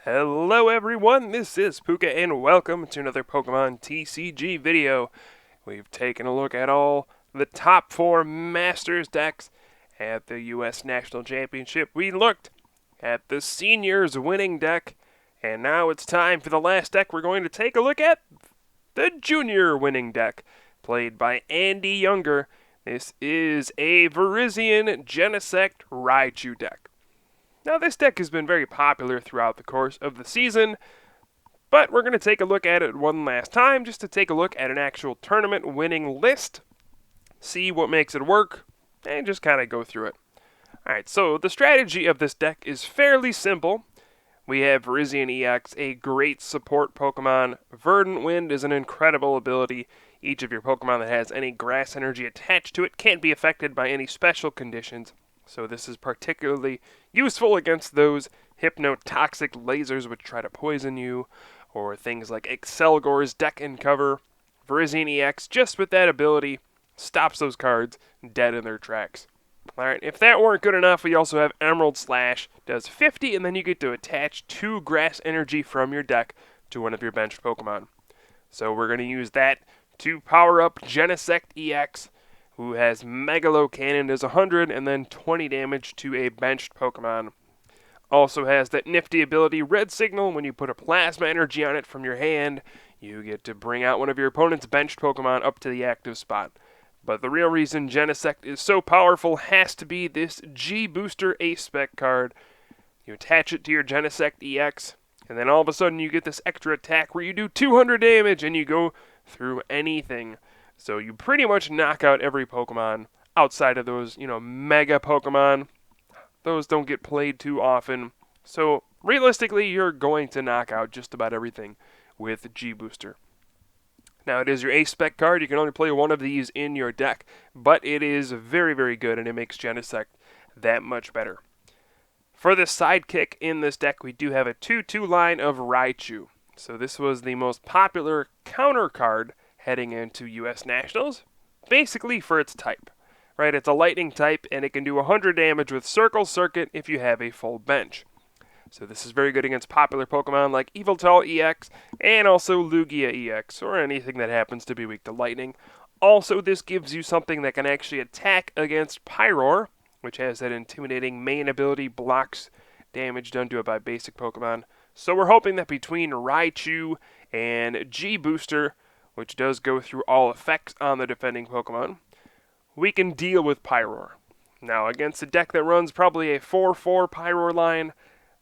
Hello everyone, this is Pooka and welcome to another Pokemon TCG video. We've taken a look at all the top 4 Masters decks at the US National Championship. We looked at the Seniors winning deck, and now it's time for the last deck. We're going to take a look at the Junior winning deck, played by Andy Younger. This is a Virizion Genesect Raichu deck. Now, this deck has been very popular throughout the course of the season, but we're going to take a look at it one last time just to take a look at an actual tournament winning list, see what makes it work, and just kind of go through it. Alright, so the strategy of this deck is fairly simple. We have Virizion EX, a great support Pokemon. Verdant Wind is an incredible ability. Each of your Pokemon that has any grass energy attached to it can't be affected by any special conditions. So this is particularly useful against those hypnotoxic lasers which try to poison you, or things like Excelgor's Deck and Cover. Virizion EX, just with that ability, stops those cards dead in their tracks. Alright, if that weren't good enough, we also have Emerald Slash, does 50, and then you get to attach 2 grass energy from your deck to one of your benched Pokemon. So we're going to use that to power up Genesect EX, who has Megalo Cannon, does 100, and then 20 damage to a benched Pokemon. Also has that nifty ability, Red Signal. When you put a Plasma Energy on it from your hand, you get to bring out one of your opponent's benched Pokemon up to the active spot. But the real reason Genesect is so powerful has to be this G-Booster Ace-Spec card. You attach it to your Genesect EX, and then all of a sudden you get this extra attack where you do 200 damage and you go through anything. So you pretty much knock out every Pokemon outside of those, mega Pokemon. Those don't get played too often. So realistically, you're going to knock out just about everything with G-Booster. Now, it is your Ace-Spec card. You can only play one of these in your deck, but it is very, very good, and it makes Genesect that much better. For the sidekick in this deck, we do have a 2-2 line of Raichu. So this was the most popular counter card heading into US Nationals, basically for its type. Right, it's a lightning type, and it can do 100 damage with Circle Circuit if you have a full bench. So this is very good against popular Pokemon like Yveltal EX, and also Lugia EX, or anything that happens to be weak to lightning. Also, this gives you something that can actually attack against Pyroar, which has that intimidating main ability, blocks damage done to it by basic Pokemon. So we're hoping that between Raichu and G-Booster, which does go through all effects on the defending Pokemon, we can deal with Pyroar. Now, against a deck that runs probably a 4-4 Pyroar line,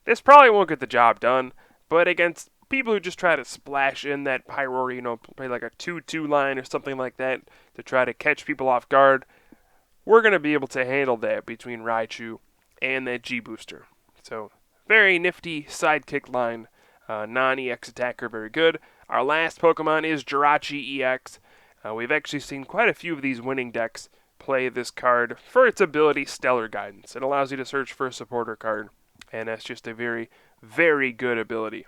this probably won't get the job done, but against people who just try to splash in that Pyroar, play like a 2-2 line or something like that to try to catch people off guard, we're going to be able to handle that between Raichu and that G-Booster. So, very nifty sidekick line. Non-EX attacker, very good. Our last Pokemon is Jirachi EX. We've actually seen quite a few of these winning decks play this card for its ability Stellar Guidance. It allows you to search for a supporter card, and that's just a very, very good ability.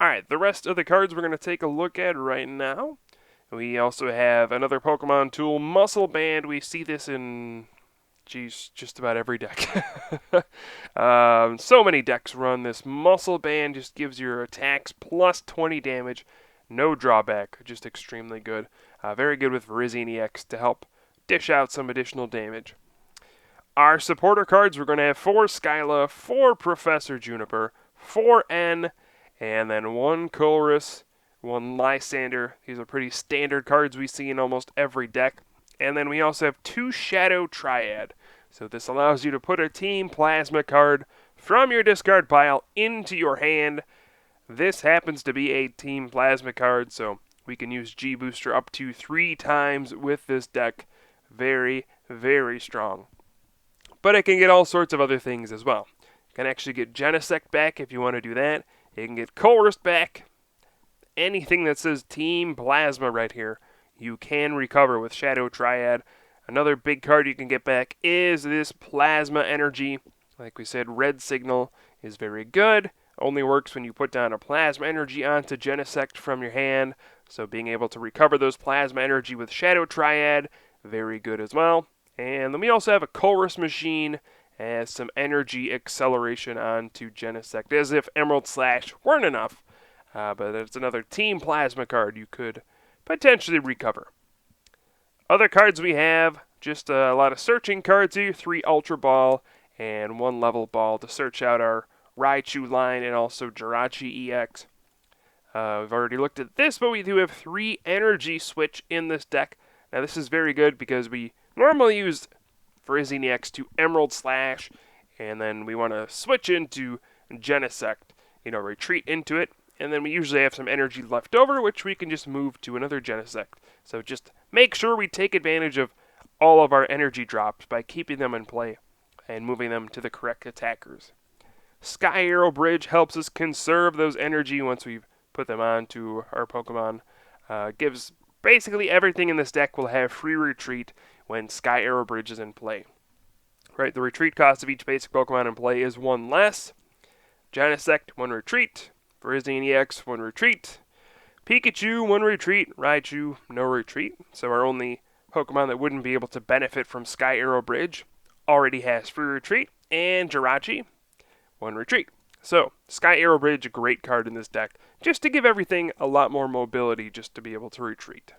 Alright, the rest of the cards we're going to take a look at right now. We also have another Pokemon tool, Muscle Band. We see this in just about every deck. So many decks run this. Muscle Band just gives your attacks plus 20 damage. No drawback, just extremely good. Very good with Virizion EX to help dish out some additional damage. Our supporter cards, we're going to have 4 Skyla, 4 Professor Juniper, 4 N, and then 1 Colress, 1 Lysander. These are pretty standard cards we see in almost every deck. And then we also have 2 Shadow Triad. So this allows you to put a Team Plasma card from your discard pile into your hand. This happens to be a Team Plasma card, so we can use G-Booster up to 3 times with this deck. Very, very strong. But it can get all sorts of other things as well. You can actually get Genesect back if you want to do that. You can get Colress back. Anything that says Team Plasma right here, you can recover with Shadow Triad. Another big card you can get back is this Plasma Energy. Like we said, Red Signal is very good. Only works when you put down a Plasma Energy onto Genesect from your hand. So being able to recover those Plasma Energy with Shadow Triad, very good as well. And then we also have a Colress Machine has some energy acceleration onto Genesect, as if Emerald Slash weren't enough. But it's another Team Plasma card you could potentially recover. Other cards we have, just a lot of searching cards here, 3 Ultra Ball and 1 Level Ball to search out our Raichu line and also Jirachi EX. We've already looked at this, but we do have 3 Energy Switch in this deck. Now this is very good because we normally use Virizion EX to Emerald Slash, and then we want to switch into Genesect, retreat into it, and then we usually have some energy left over, which we can just move to another Genesect. So just make sure we take advantage of all of our energy drops by keeping them in play and moving them to the correct attackers. Sky Arrow Bridge helps us conserve those energy once we've put them onto our Pokemon. Gives basically everything in this deck will have free retreat when Sky Arrow Bridge is in play. Right, the retreat cost of each basic Pokemon in play is 1 less. Genesect, 1 retreat. Virizion EX, 1 retreat. Pikachu, 1 retreat. Raichu, no retreat. So our only Pokemon that wouldn't be able to benefit from Sky Arrow Bridge already has free retreat. And Jirachi, 1 retreat. So, Sky Arrow Bridge, a great card in this deck, just to give everything a lot more mobility just to be able to retreat.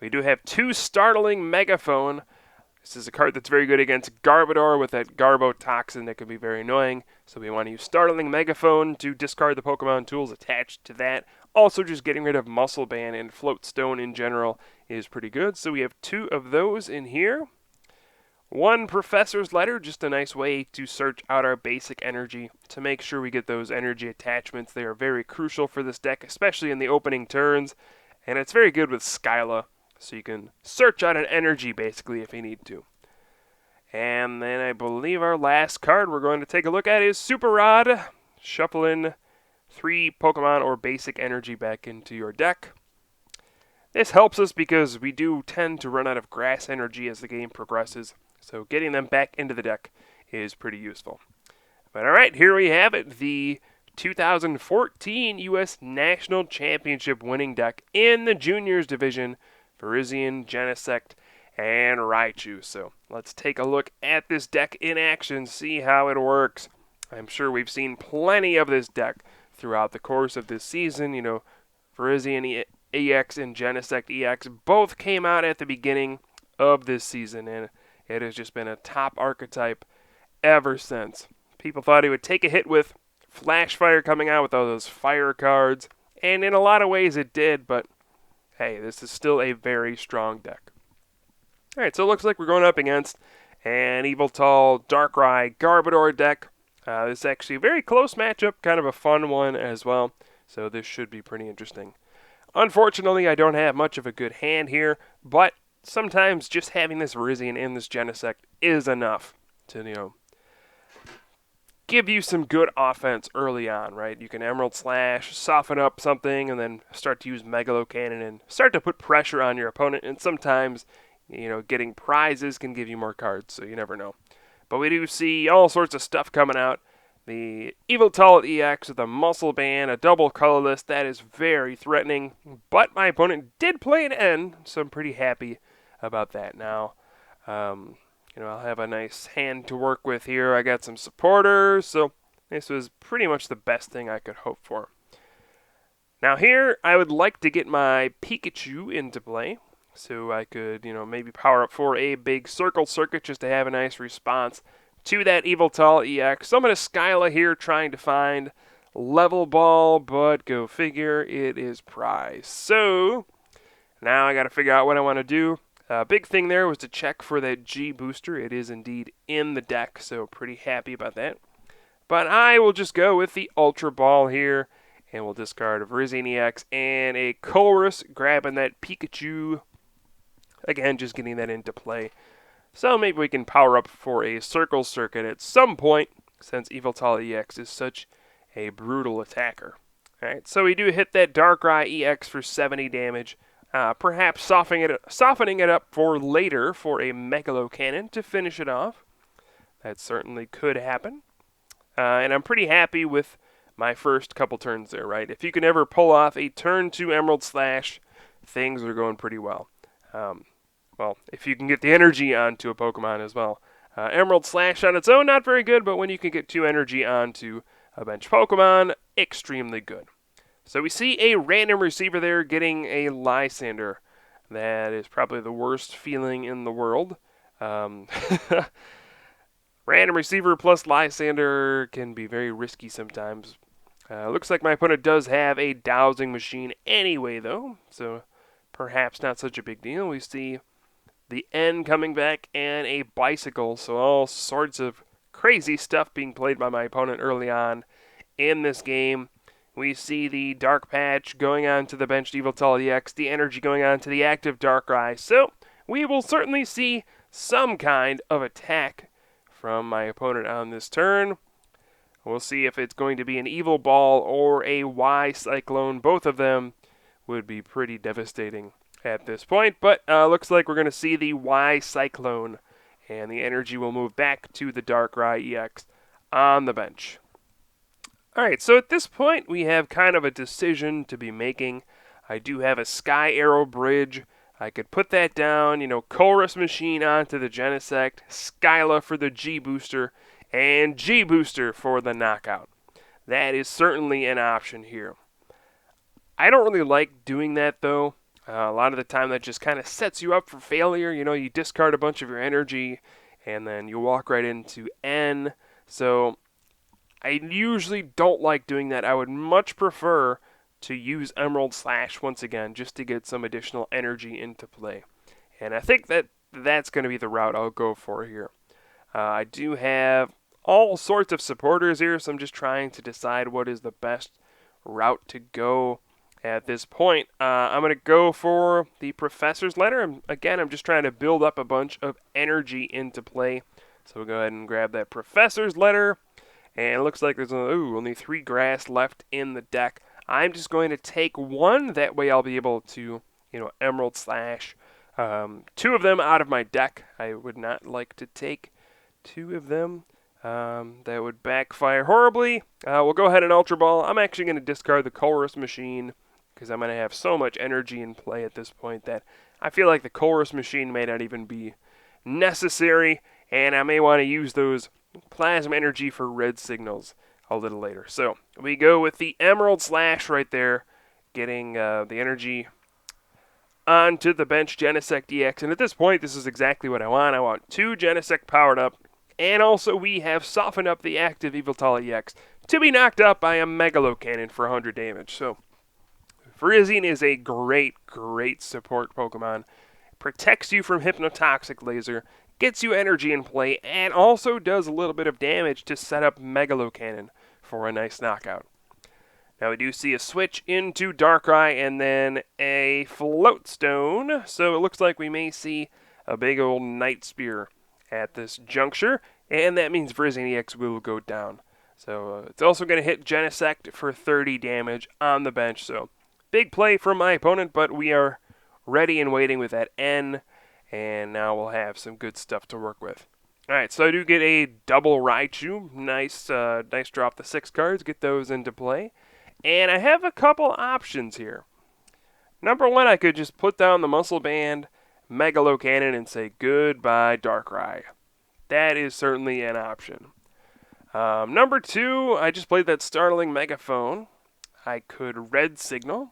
We do have 2 Startling Megaphone. This is a card that's very good against Garbodor with that Garbotoxin that can be very annoying. So we want to use Startling Megaphone to discard the Pokemon tools attached to that. Also, just getting rid of Muscle Band and Float Stone in general is pretty good. So we have 2 of those in here. 1 Professor's Letter, just a nice way to search out our basic energy to make sure we get those energy attachments. They are very crucial for this deck, especially in the opening turns. And it's very good with Skyla. So you can search out an energy, basically, if you need to. And then I believe our last card we're going to take a look at is Super Rod. Shuffle in 3 Pokemon or basic energy back into your deck. This helps us because we do tend to run out of grass energy as the game progresses. So getting them back into the deck is pretty useful. But alright, here we have it. The 2014 U.S. National Championship winning deck in the Juniors Division. Virizion, Genesect, and Raichu. So let's take a look at this deck in action, see how it works. I'm sure we've seen plenty of this deck throughout the course of this season. Virizion EX and Genesect EX both came out at the beginning of this season, and it has just been a top archetype ever since. People thought it would take a hit with Flash Fire coming out with all those fire cards, and in a lot of ways it did, but hey, this is still a very strong deck. Alright, so it looks like we're going up against an Yveltal, Darkrai, Garbodor deck. This is actually a very close matchup, kind of a fun one as well, so this should be pretty interesting. Unfortunately, I don't have much of a good hand here, but sometimes just having this Virizion and this Genesect is enough to, give you some good offense early on, right? You can Emerald Slash, soften up something, and then start to use Megalo Cannon and start to put pressure on your opponent. And sometimes, getting prizes can give you more cards, so you never know. But we do see all sorts of stuff coming out. The Yveltal EX with a Muscle Band, a double colorless, that is very threatening. But my opponent did play an N, so I'm pretty happy about that now. I'll have a nice hand to work with here. I got some supporters, so this was pretty much the best thing I could hope for. Now here, I would like to get my Pikachu into play, so I could, maybe power up for a big Circle Circuit just to have a nice response to that Yveltal EX. So I'm going to Skyla here trying to find Level Ball, but go figure, it is prize. So now I got to figure out what I want to do. Big thing there was to check for that G booster. It is indeed in the deck, so pretty happy about that. But I will just go with the Ultra Ball here, and we'll discard a Virizion EX and a Chorus, grabbing that Pikachu. Again, just getting that into play. So maybe we can power up for a Circle Circuit at some point, since Yveltal EX is such a brutal attacker. Alright, so we do hit that Darkrai EX for 70 damage. Perhaps softening it up for later for a Megalo Cannon to finish it off. That certainly could happen. And I'm pretty happy with my first couple turns there, right? If you can ever pull off a turn 2 Emerald Slash, things are going pretty well. Well, if you can get the energy onto a Pokemon as well, Emerald Slash on its own, not very good, but when you can get 2 energy onto a bench Pokemon, extremely good. So we see a random receiver there getting a Lysander. That is probably the worst feeling in the world. Random receiver plus Lysander can be very risky sometimes. Looks like my opponent does have a dowsing machine anyway, though, so perhaps not such a big deal. We see the N coming back and a bicycle, so all sorts of crazy stuff being played by my opponent early on in this game. We see the Dark Patch going on to the benched Yveltal EX, the energy going on to the active Darkrai, so we will certainly see some kind of attack from my opponent on this turn. We'll see if it's going to be an Evil Ball or a Y Cyclone. Both of them would be pretty devastating at this point, but looks like we're going to see the Y Cyclone, and the energy will move back to the Darkrai EX on the bench. Alright, so at this point we have kind of a decision to be making. I do have a Sky Arrow Bridge. I could put that down, Chorus Machine onto the Genesect, Skyla for the G-Booster, and G-Booster for the Knockout. That is certainly an option here. I don't really like doing that, though. A lot of the time that just kind of sets you up for failure. You discard a bunch of your energy, and then you walk right into N. So I usually don't like doing that. I would much prefer to use Emerald Slash once again just to get some additional energy into play. And I think that's going to be the route I'll go for here. I do have all sorts of supporters here, so I'm just trying to decide what is the best route to go at this point. I'm going to go for the Professor's Letter. I'm just trying to build up a bunch of energy into play. So we'll go ahead and grab that Professor's Letter. And it looks like there's only 3 grass left in the deck. I'm just going to take 1. That way I'll be able to, Emerald Slash 2 of them out of my deck. I would not like to take 2 of them. That would backfire horribly. We'll go ahead and Ultra Ball. I'm actually going to discard the Chorus Machine because I'm going to have so much energy in play at this point that I feel like the Chorus Machine may not even be necessary, and I may want to use those Plasma Energy for red signals a little later. So we go with the Emerald Slash right there, getting the energy onto the bench Genesect EX. And at this point, this is exactly what I want. I want 2 Genesect powered up. And also we have softened up the active Yveltal EX to be knocked out by a Megalo Cannon for 100 damage. So Virizion is a great support Pokemon. Protects you from Hypnotoxic Laser, gets you energy in play, and also does a little bit of damage to set up Megalo Cannon for a nice knockout. Now we do see a switch into Darkrai and then a Float Stone, so it looks like we may see a big old Night Spear at this juncture, and that means Virizion EX will go down. So it's also going to hit Genesect for 30 damage on the bench, so big play from my opponent, but we are ready and waiting with that N, and now we'll have some good stuff to work with. Alright, so I do get a double Raichu. Nice drop the 6 cards, get those into play. And I have a couple options here. Number 1, I could just put down the Muscle Band, Megalo Cannon, and say goodbye Darkrai. That is certainly an option. Number 2, I just played that Startling Megaphone. I could Red Signal,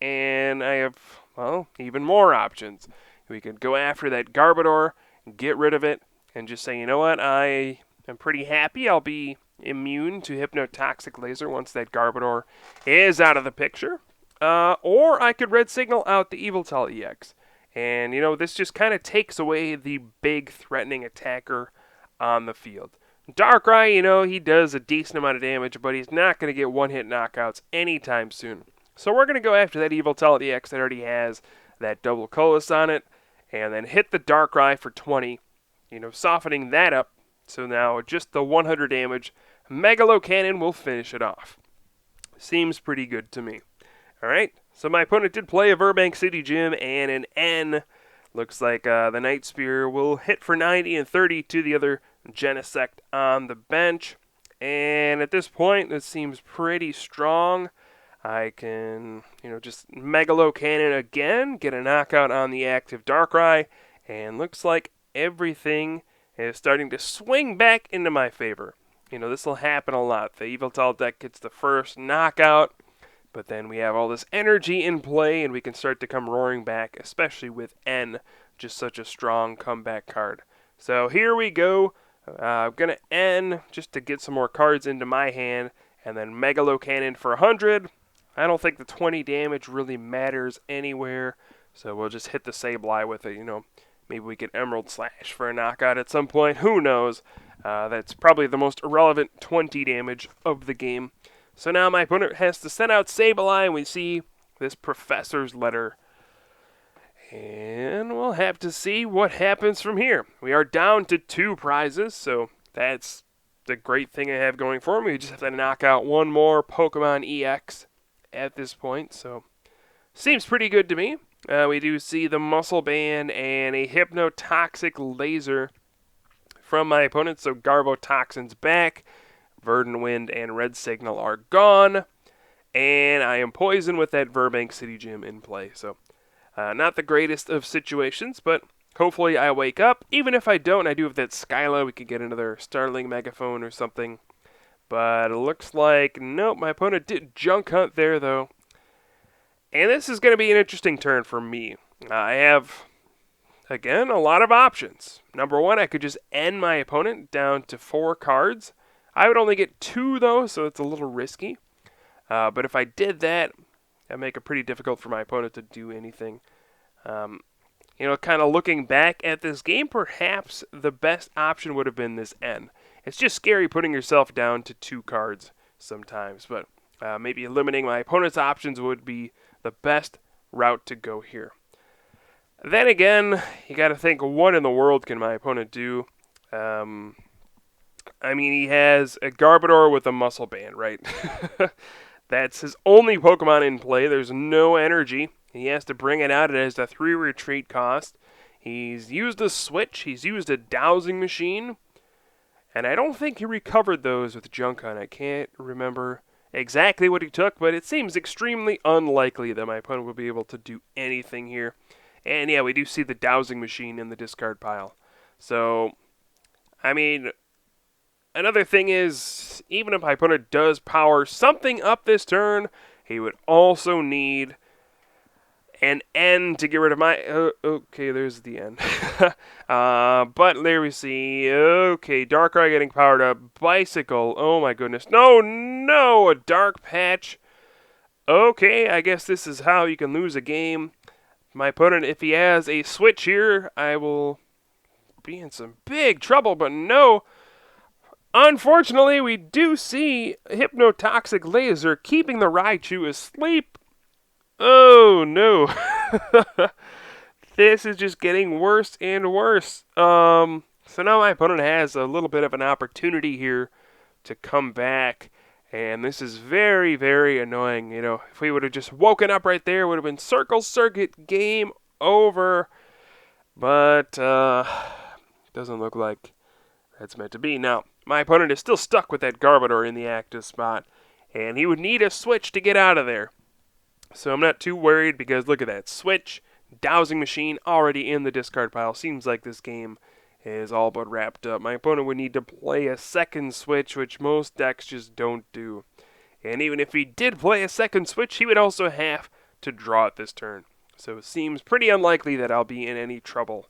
and I have, even more options. We could go after that Garbodor, get rid of it, and just say, you know what, I am pretty happy. I'll be immune to Hypnotoxic Laser once that Garbodor is out of the picture. Or I could Red Signal out the Yveltal EX. And, this just kind of takes away the big threatening attacker on the field. Darkrai, he does a decent amount of damage, but he's not going to get one-hit knockouts anytime soon. So we're going to go after that Yveltal EX that already has that double Colossus on it, and then hit the Darkrai for 20, softening that up. So now just the 100 damage Megalo Cannon will finish it off. Seems pretty good to me. Alright, so my opponent did play a Burbank City Gym and an N. Looks like the Night Spear will hit for 90 and 30 to the other Genesect on the bench. And at this point, this seems pretty strong. I can, just Megalo Cannon again, get a knockout on the active Darkrai, and looks like everything is starting to swing back into my favor. You know, this will happen a lot. The Yveltal deck gets the first knockout, but then we have all this energy in play, and we can start to come roaring back, especially with N, just such a strong comeback card. So here we go. I'm going to N just to get some more cards into my hand, and then Megalo Cannon for 100. I don't think the 20 damage really matters anywhere, so we'll just hit the Sableye with it, you know. Maybe we get Emerald Slash for a knockout at some point. Who knows? That's probably the most irrelevant 20 damage of the game. So now my opponent has to send out Sableye, and we see this Professor's Letter. And we'll have to see what happens from here. We are down to 2 prizes, so that's the great thing I have going for me. We just have to knock out one more Pokemon EX at this point, so seems pretty good to me. We do see the Muscle Band and a Hypnotoxic Laser from my opponent, so Garbotoxin's back, Verdant Wind and Red Signal are gone, and I am poisoned with that Burbank City Gym in play, so not the greatest of situations, but hopefully I wake up. Even if I don't, I do have that Skyla. We could get another Starling Megaphone or something. But it looks like, nope, my opponent did Junk Hunt there, though. And this is going to be an interesting turn for me. I have, again, a lot of options. Number one, I could just end my opponent down to 4 cards. I would only get 2, though, so it's a little risky. But if I did that, that'd make it pretty difficult for my opponent to do anything. You know, kind of looking back at this game, perhaps the best option would have been this N. It's just scary putting yourself down to 2 cards sometimes, but maybe eliminating my opponent's options would be the best route to go here. Then again, you got to think, what in the world can my opponent do? I mean, he has a Garbodor with a Muscle Band, right? That's his only Pokemon in play. There's no energy. He has to bring it out. It has a 3 retreat cost. He's used a Switch. He's used a Dowsing Machine. And I don't think he recovered those with Junk Hunt. I can't remember exactly what he took, but it seems extremely unlikely that my opponent will be able to do anything here. And yeah, we do see the Dowsing Machine in the discard pile. So, I mean, another thing is, even if my opponent does power something up this turn, he would also need an N to get rid of my... okay, there's the N. But there we see... Okay, Darkrai getting powered up. Bicycle. Oh my goodness. No! A Dark Patch. Okay, I guess this is how you can lose a game. My opponent, if he has a Switch here, I will be in some big trouble, but no. Unfortunately, we do see Hypnotoxic Laser keeping the Raichu asleep. Oh, no. This is just getting worse and worse. So now my opponent has a little bit of an opportunity here to come back. And this is very, very annoying. You know, if we would have just woken up right there, it would have been Circle Circuit, game over. But doesn't look like that's meant to be. Now, my opponent is still stuck with that Garbodor in the active spot. And he would need a Switch to get out of there. So I'm not too worried because look at that. Switch, Dowsing Machine already in the discard pile. Seems like this game is all but wrapped up. My opponent would need to play a second Switch, which most decks just don't do. And even if he did play a second Switch, he would also have to draw it this turn. So it seems pretty unlikely that I'll be in any trouble.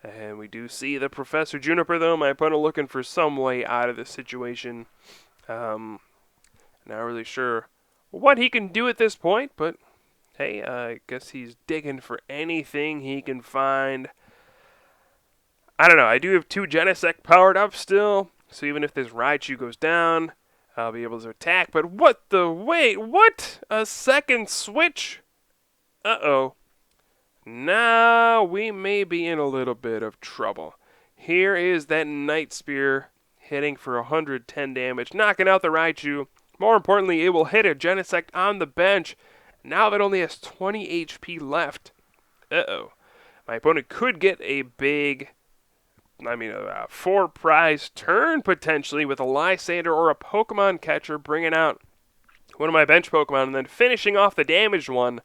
And we do see the Professor Juniper, though. My opponent looking for some way out of this situation. Not really sure what he can do at this point, but hey, I guess he's digging for anything he can find. I don't know, I do have 2 Genesect powered up still, so even if this Raichu goes down, I'll be able to attack. But what the, wait, what? A second Switch? Uh-oh. Now we may be in a little bit of trouble. Here is that Night Spear hitting for 110 damage, knocking out the Raichu. More importantly, it will hit a Genesect on the bench. Now that only has 20 HP left. Uh-oh. My opponent could get a big, 4 prize turn potentially with a Lysander or a Pokemon Catcher, bringing out one of my bench Pokemon and then finishing off the damaged one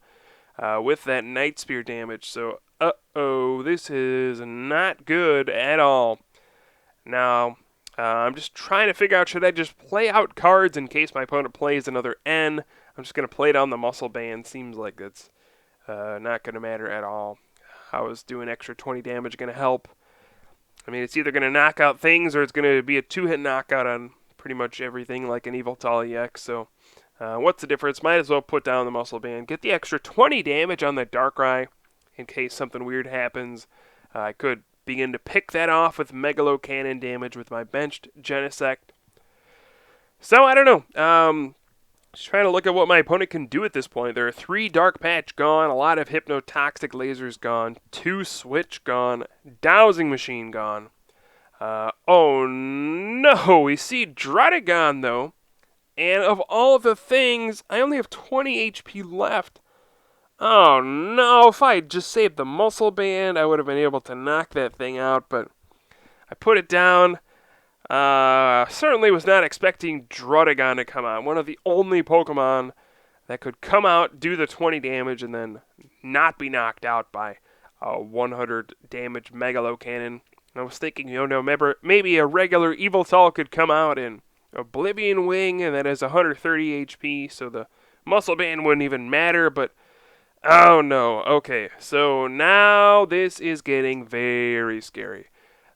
with that Night Spear damage. So, uh-oh, this is not good at all. Now, I'm just trying to figure out, should I just play out cards in case my opponent plays another N? I'm just going to play down the muscle band. Seems like that's not going to matter at all. How is doing extra 20 damage going to help? I mean, it's either going to knock out things or it's going to be a 2-hit knockout on pretty much everything like an Yveltal EX. So what's the difference? Might as well put down the muscle band. Get the extra 20 damage on the Darkrai in case something weird happens. I could begin to pick that off with Megalo Cannon damage with my benched Genesect. So I don't know. Just trying to look at what my opponent can do at this point. There are 3 Dark Patch gone, a lot of Hypnotoxic Lasers gone, 2 Switch gone, Dowsing Machine gone. Oh no, we see Druddigon though. And of all of the things, I only have 20 HP left. Oh no, if I had just saved the muscle band, I would have been able to knock that thing out, but I put it down. Certainly was not expecting Druddigon to come out. One of the only Pokemon that could come out, do the 20 damage, and then not be knocked out by a 100 damage Megalo Cannon. I was thinking, maybe a regular Yveltal could come out in Oblivion Wing, and that has 130 HP, so the muscle band wouldn't even matter, but oh no. Okay, so now this is getting very scary.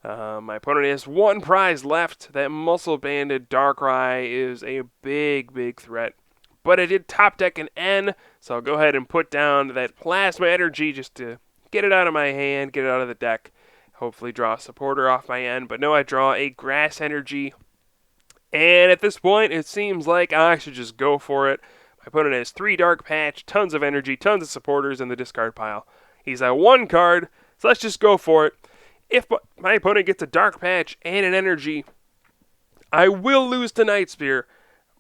My opponent has 1 prize left. That muscle-banded Darkrai is a big, big threat. But I did top deck an N, so I'll go ahead and put down that Plasma Energy just to get it out of my hand, get it out of the deck. Hopefully draw a supporter off my N. But no, I draw a Grass Energy. And at this point, it seems like I should just go for it. My opponent has 3 Dark Patch, tons of energy, tons of supporters in the discard pile. He's at 1 card, so let's just go for it. If my opponent gets a Dark Patch and an Energy, I will lose to Night Spear.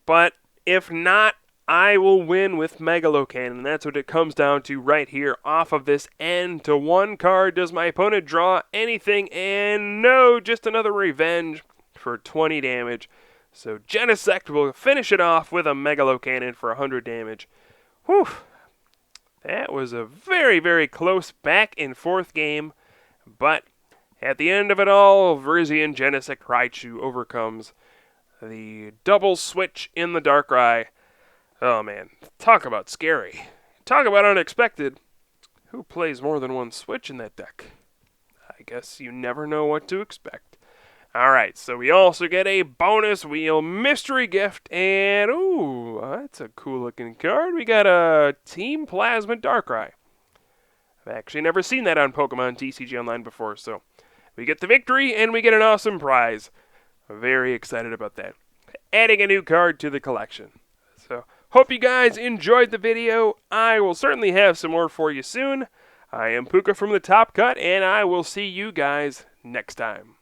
But if not, I will win with Megalo Cannon. That's what it comes down to right here. Off of this N to 1 card, does my opponent draw anything? And no, just another Revenge for 20 damage. So Genesect will finish it off with a Megalo Cannon for 100 damage. Whew. That was a very, very close back and forth game. But at the end of it all, Virizion Genesect Raichu overcomes the double switch in the Darkrai. Oh man, talk about scary. Talk about unexpected. Who plays more than 1 switch in that deck? I guess you never know what to expect. Alright, so we also get a bonus wheel mystery gift, and ooh, that's a cool looking card. We got a Team Plasma Darkrai. I've actually never seen that on Pokemon TCG Online before, so we get the victory and we get an awesome prize. Very excited about that. Adding a new card to the collection. So, hope you guys enjoyed the video. I will certainly have some more for you soon. I am Pooka from the Top Cut, and I will see you guys next time.